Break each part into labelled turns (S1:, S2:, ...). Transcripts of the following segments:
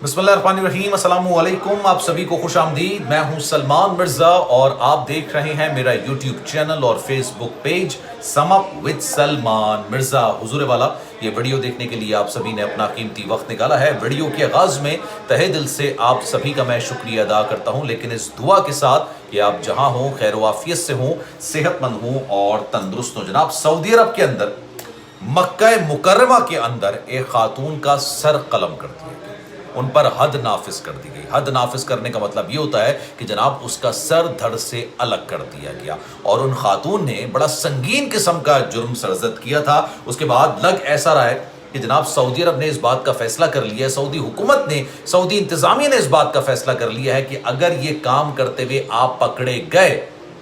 S1: बिस्मिल्लाहिर्रहमानिर्रहीम, अस्सलामु अलैकुम। आप सभी को खुश आमदीद। मैं हूं सलमान मिर्ज़ा और आप देख रहे हैं मेरा यूट्यूब चैनल और Facebook page sum up with Salman Mirza. हुजूर वाला, ये वीडियो देखने के लिए आप सभी ने अपना कीमती वक्त निकाला है। वीडियो के आगाज़ में तहे दिल से आप सभी का मैं शुक्रिया अदा करता हूं, लेकिन इस दुआ के साथ कि आप जहां हों, खैर वाफियत से हों, सेहतमंद हों और तंदुरुस्त हों। जनाब, सऊदी अरब के अंदर मक्का मुकर्रमा के अंदर एक खातून का सर कलम कर दिया गया, उन पर हद नाफिज कर दी गई। हद नाफिज करने का मतलब ये होता है कि जनाब उसका सर धड़ से अलग कर दिया गया और उन खातून ने बड़ा संगीन किस्म का जुर्म सरजद किया था। उसके बाद लग ऐसा रहा है कि जनाब सऊदी अरब ने इस बात का फैसला कर लिया है, सऊदी हुकूमत ने, सऊदी इंतजामिया ने इस बात का फैसला कर लिया है कि अगर ये काम करते हुए आप पकड़े गए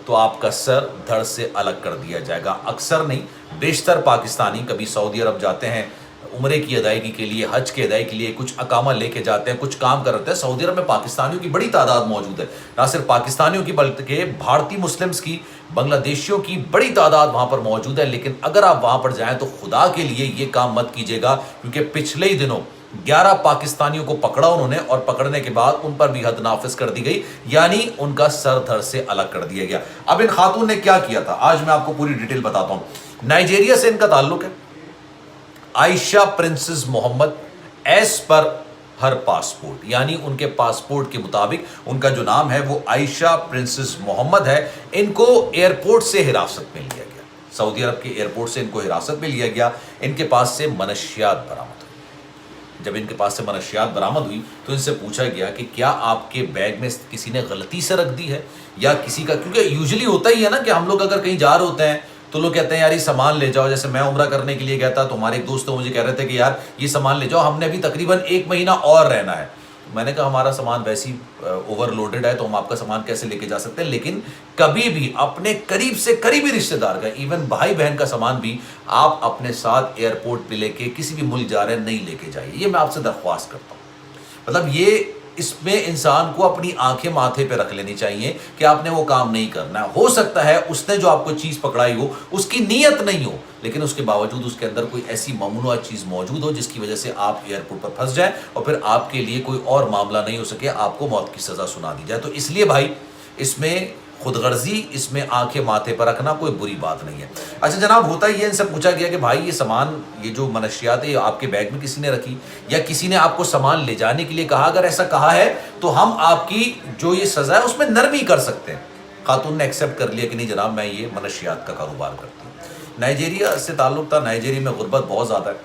S1: तो आपका सर धड़ से अलग कर दिया जाएगा। अक्सर नहीं, बेशतर पाकिस्तानी कभी सऊदी अरब जाते हैं उम्रे की अदायगी के लिए, हज की अदायगी के लिए, कुछ अकामा लेके जाते हैं, कुछ काम करते हैं। सऊदी अरब में पाकिस्तानियों की बड़ी तादाद मौजूद है, ना सिर्फ पाकिस्तानियों की बल्कि भारतीय मुस्लिम्स की, बांग्लादेशियों की बड़ी तादाद वहाँ पर मौजूद है। लेकिन अगर आप वहाँ पर जाएं तो खुदा के लिए ये काम मत कीजिएगा, क्योंकि पिछले ही दिनों 11 पाकिस्तानियों को पकड़ा उन्होंने और पकड़ने के बाद उन पर भी हद नाफिज कर दी गई, यानी उनका सर धड़ से अलग कर दिया गया। अब इन खातून ने क्या किया था, आज मैं आपको पूरी डिटेल बताता हूं। नाइजीरिया से इनका ताल्लुक है। आयशा प्रिंसेस मोहम्मद एस पर हर पासपोर्ट, यानी उनके पासपोर्ट के मुताबिक उनका जो नाम है वो आयशा प्रिंसेस मोहम्मद है। इनको एयरपोर्ट से हिरासत में लिया गया, सऊदी अरब के एयरपोर्ट से इनको हिरासत में लिया गया। इनके पास से मनशियात बरामद हुई। जब इनके पास से मनशियात बरामद हुई तो इनसे पूछा गया कि क्या आपके बैग में किसी ने गलती से रख दी है या किसी का, क्योंकि यूजुअली होता ही है ना कि हम लोग अगर कहीं जा रहे होते हैं तो लोग कहते हैं यार ये सामान ले जाओ। जैसे मैं उम्रा करने के लिए गया था तो हमारे एक दोस्त तो मुझे कह रहे थे कि यार ये सामान ले जाओ, हमने अभी तकरीबन 1 महीना और रहना है। मैंने कहा हमारा सामान वैसे ही ओवरलोडेड है तो हम आपका सामान कैसे लेके जा सकते हैं। लेकिन कभी भी अपने करीब से करीबी रिश्तेदार का, इवन भाई बहन का सामान भी आप अपने साथ एयरपोर्ट पे लेके किसी भी मुल्क जा रहे हैं नहीं लेके जाइए, ये मैं आपसे दरख्वास्त करता हूँ। मतलब ये इसमें इंसान को अपनी आंखें माथे पे रख लेनी चाहिए कि आपने वो काम नहीं करना है। हो सकता है उसने जो आपको चीज़ पकड़ाई हो उसकी नीयत नहीं हो, लेकिन उसके बावजूद उसके अंदर कोई ऐसी ममनुआ चीज़ मौजूद हो जिसकी वजह से आप एयरपोर्ट पर फंस जाए और फिर आपके लिए कोई और मामला नहीं हो सके, आपको मौत की सज़ा सुना दी जाए। तो इसलिए भाई इसमें खुदगर्जी, इसमें आंखें माथे पर रखना कोई बुरी बात नहीं है। अच्छा जनाब, होता ही है, इनसे पूछा गया कि भाई ये सामान, ये जो मनशियात है, ये आपके बैग में किसी ने रखी या किसी ने आपको सामान ले जाने के लिए कहा? अगर ऐसा कहा है तो हम आपकी जो ये सज़ा है उसमें नरमी कर सकते हैं। खातून ने एक्सेप्ट कर लिया कि नहीं जनाब मैं ये मनशियात का कारोबार करती हूँ। नाइजीरिया से ताल्लुक़ था, नाइजीरिया में गुर्बत बहुत ज़्यादा है,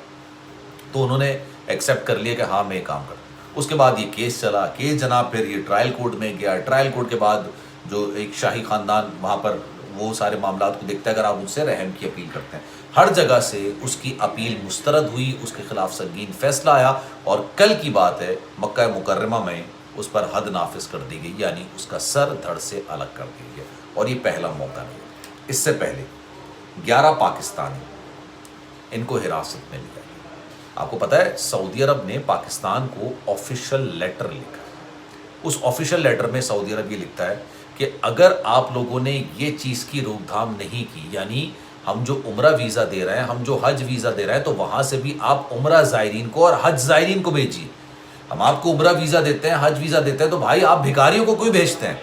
S1: तो उन्होंने एक्सेप्ट कर लिया कि हाँ मैं काम करता हूँ। उसके बाद ये केस चला, केस जनाब फिर ये ट्रायल कोर्ट में गया। ट्रायल कोर्ट के बाद जो एक शाही ख़ानदान वहाँ पर वो सारे मामला को देखता है, अगर आप उनसे रहम की अपील करते हैं, हर जगह से उसकी अपील मुस्तरद हुई, उसके खिलाफ संगीन फैसला आया और कल की बात है मक्का मुकर्रमा में उस पर हद नाफिज कर दी गई, यानी उसका सर धड़ से अलग कर दिया गया। और ये पहला मौका नहीं, इससे पहले 11 पाकिस्तानी इनको हिरासत में लिया गया। आपको पता है सऊदी अरब ने पाकिस्तान को ऑफिशियल लेटर लिखा। उस ऑफिशियल लेटर में सऊदी अरब ये लिखता है कि अगर आप लोगों ने ये चीज़ की रोकथाम नहीं की, यानी हम जो उम्रा वीज़ा दे रहे हैं, हम जो हज वीज़ा दे रहे हैं, तो वहाँ से भी आप उम्रा ज़ायरीन को और हज ज़ायरीन को भेजिए। हम आपको उम्रा वीज़ा देते हैं, हज वीज़ा देते हैं, तो भाई आप भिखारियों को क्यों भेजते हैं?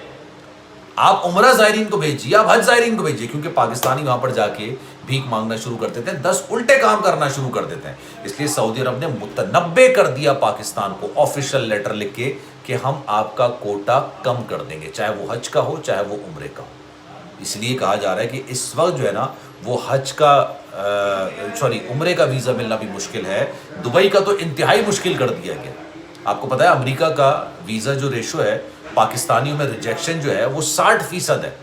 S1: आप उम्रा ज़ायरीन को भेजिए, आप हज ज़ायरीन को भेजिए। क्योंकि पाकिस्तानी वहाँ पर जाके भीख मांगना शुरू कर देते हैं, 10 उल्टे काम करना शुरू कर देते हैं। इसलिए सऊदी अरब ने मुतनब्बे कर दिया पाकिस्तान को ऑफिशियल लेटर लिख के कि हम आपका कोटा कम कर देंगे, चाहे वो हज का हो चाहे वो उम्रे का हो। इसलिए कहा जा रहा है कि इस वक्त जो है ना वो हज का उम्रे का वीज़ा मिलना भी मुश्किल है। दुबई का तो इंतहाई मुश्किल कर दिया गया। आपको पता है अमेरिका का वीज़ा जो रेशो है पाकिस्तानियों में रिजेक्शन जो है वो 60% है,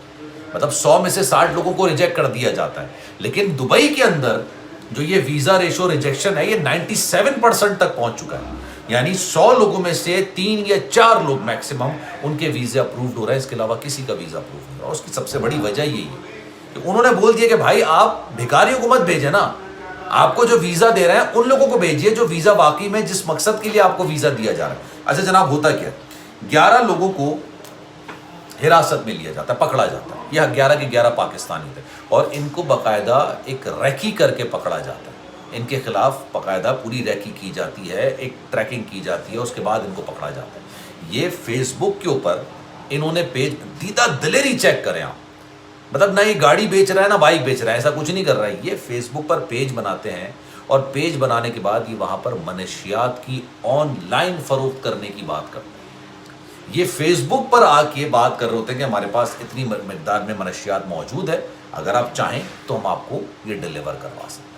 S1: मतलब 100 में से 60 लोगों को रिजेक्ट कर दिया जाता है। लेकिन दुबई के अंदर जो ये वीज़ा रेशो रिजेक्शन है ये 97% तक पहुंच चुका है, यानी 100 लोगों में से 3 या 4 लोग मैक्सिमम उनके वीज़ा अप्रूव्ड हो रहे हैं, इसके अलावा किसी का वीज़ा अप्रूव नहीं हो रहा। उसकी सबसे बड़ी वजह यही है कि उन्होंने बोल दिया कि भाई आप भिखारियों को मत भेजें ना, आपको जो वीज़ा दे रहे हैं उन लोगों को भेजिए जो वीज़ा वाकई में जिस मकसद के लिए आपको वीज़ा दिया जा रहा है। अच्छा जनाब, होता क्या, 11 लोगों को हिरासत में लिया जाता है, पकड़ा जाता है। यह 11 के 11 पाकिस्तानी थे और इनको बाकायदा एक रैकी करके पकड़ा जाता है ان کے خلاف باقاعدہ پوری ریکی کی جاتی ہے, ایک ٹریکنگ کی جاتی ہے, اس کے بعد ان کو پکڑا جاتا ہے. یہ فیس بک کے اوپر انہوں نے پیج, دیدہ دلیری چیک کریں آپ, مطلب نہ یہ گاڑی بیچ رہا ہے نہ بائک بیچ رہا ہے, ایسا کچھ نہیں کر رہا ہے. یہ فیس بک پر پیج بناتے ہیں اور پیج بنانے کے بعد یہ وہاں پر منشیات کی آن لائن فروخت کرنے کی بات کرتے ہیں. یہ فیس بک پر آ کے بات کر رہے ہوتے ہیں کہ ہمارے پاس اتنی مقدار میں منشیات موجود ہے, اگر آپ چاہیں تو ہم آپ کو یہ ڈیلیور کروا سکتے ہیں.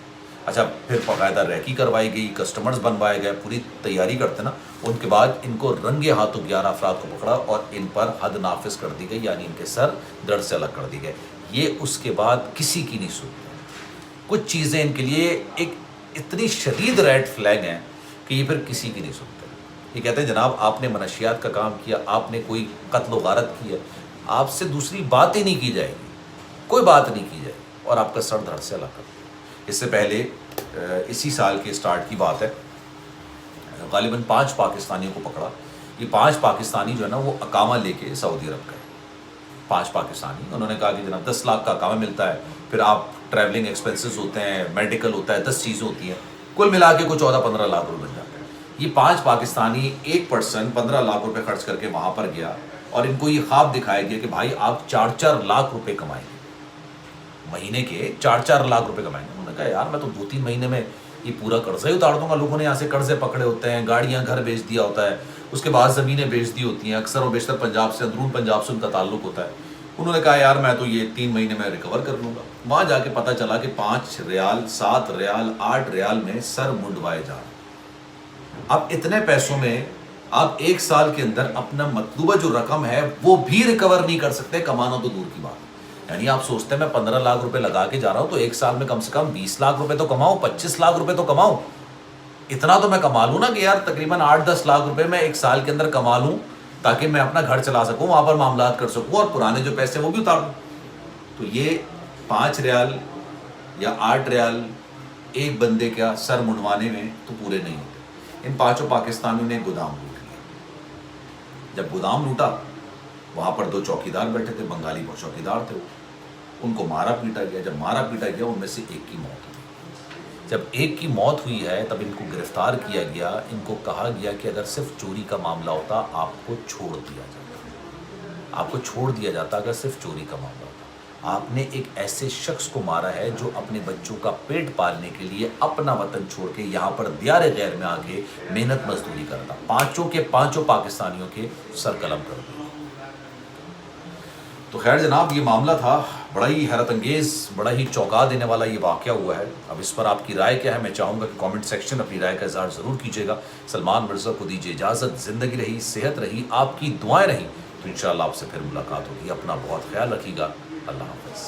S1: اچھا, پھر باقاعدہ ریکی کروائی گئی, کسٹمرز بنوائے گئے, پوری تیاری کرتے نا. ان کے بعد ان کو رنگے ہاتھوں 11 افراد کو پکڑا اور ان پر حد نافذ کر دی گئی, یعنی ان کے سر دڑ سے الگ کر دی گئے. یہ اس کے بعد کسی کی نہیں سنتے. کچھ چیزیں ان کے لیے ایک اتنی شدید ریڈ فلیگ ہیں کہ یہ پھر کسی کی نہیں سنتے. یہ کہتے ہیں جناب آپ نے منشیات کا کام کیا, آپ نے کوئی قتل و غارت کی ہے, آپ سے دوسری بات ہی نہیں کی جائے گی, کوئی بات نہیں کی جائے گی, اور آپ کا سر دھڑ سے الگ کر دیا. اس سے پہلے اسی سال کے سٹارٹ کی بات ہے, غالباً 5 پاکستانیوں کو پکڑا. یہ 5 پاکستانی جو ہے نا وہ اقامہ لے کے سعودی عرب گئے. 5 پاکستانی, انہوں نے کہا کہ جناب 10 لاکھ کا اقامہ ملتا ہے, پھر آپ ٹریولنگ ایکسپینسز ہوتے ہیں, میڈیکل ہوتا ہے, 10 چیزیں ہوتی ہیں, کل ملا کے کوئی 14-15 لاکھ روپے بن جاتے ہیں. یہ 5 پاکستانی ایک پرسن 15 لاکھ روپے خرچ کر کے وہاں پر گیا اور ان کو یہ خواب دکھایا گیا کہ بھائی آپ 4-4 لاکھ روپے کمائیں گے مہینے کے, 4-4 لاکھ روپے کمائیں گے. انہوں نے کہا یار میں تو 2-3 مہینے میں یہ پورا قرضہ ہی اتار دوں گا. لوگوں نے یہاں سے قرضے پکڑے ہوتے ہیں, گاڑیاں گھر بیچ دیا ہوتا ہے, اس کے بعد زمینیں بیچ دی ہوتی ہیں, اکثر و بیشتر پنجاب سے, اندرون پنجاب سے ان کا تعلق ہوتا ہے. انہوں نے کہا یار میں تو یہ 3 مہینے میں ریکور کر لوں گا. وہاں جا کے پتہ چلا کہ 5 ریال, 7 ریال, 8 ریال میں سر منڈوائے جا رہے ہیں. اب اتنے پیسوں میں آپ 1 سال کے اندر اپنا مطلوبہ جو رقم ہے وہ بھی ریکور نہیں کر سکتے, کمانا تو دور کی بات. یعنی آپ سوچتے ہیں میں 15 لاکھ روپے لگا کے جا رہا ہوں تو 1 سال میں کم سے کم 20 لاکھ روپے تو کماؤں, 25 لاکھ روپے تو کماؤں. اتنا تو میں کما لوں نا کہ یار تقریباً 8-10 لاکھ روپے میں 1 سال کے اندر کما لوں تاکہ میں اپنا گھر چلا سکوں, وہاں پر معاملات کر سکوں اور پرانے جو پیسے وہ بھی اتار دوں. تو یہ 5 ریال یا 8 ریال ایک بندے کا سر منڈوانے میں تو پورے نہیں ہوتے. ان 5 پاکستانیوں نے گودام لوٹ لیا. جب گودام لوٹا وہاں پر 2 چوکیدار بیٹھے تھے, بنگالی چوکیدار تھے, ان کو مارا پیٹا گیا. جب مارا پیٹا گیا ان میں سے ایک کی موت ہوئی. جب ایک کی موت ہوئی ہے تب ان کو گرفتار کیا گیا. ان کو کہا گیا کہ اگر صرف چوری کا معاملہ ہوتا آپ کو چھوڑ دیا جاتا, آپ کو چھوڑ دیا جاتا اگر صرف چوری کا معاملہ ہوتا. آپ نے ایک ایسے شخص کو مارا ہے جو اپنے بچوں کا پیٹ پالنے کے لیے اپنا وطن چھوڑ کے یہاں پر دیار غیر میں آ کے محنت مزدوری کرتا. 5 کے 5 پاکستانیوں کے سر قلم کر دیا. تو خیر جناب یہ معاملہ تھا, بڑا ہی حیرت انگیز, بڑا ہی چونکا دینے والا یہ واقعہ ہوا ہے. اب اس پر آپ کی رائے کیا ہے؟ میں چاہوں گا کہ کامنٹ سیکشن اپنی رائے کا اظہار ضرور کیجیے گا. سلمان مرزا کو دیجیے اجازت. زندگی رہی, صحت رہی, آپ کی دعائیں رہیں تو انشاءاللہ آپ سے پھر ملاقات ہوگی. اپنا بہت خیال رکھیے گا. اللہ حافظ.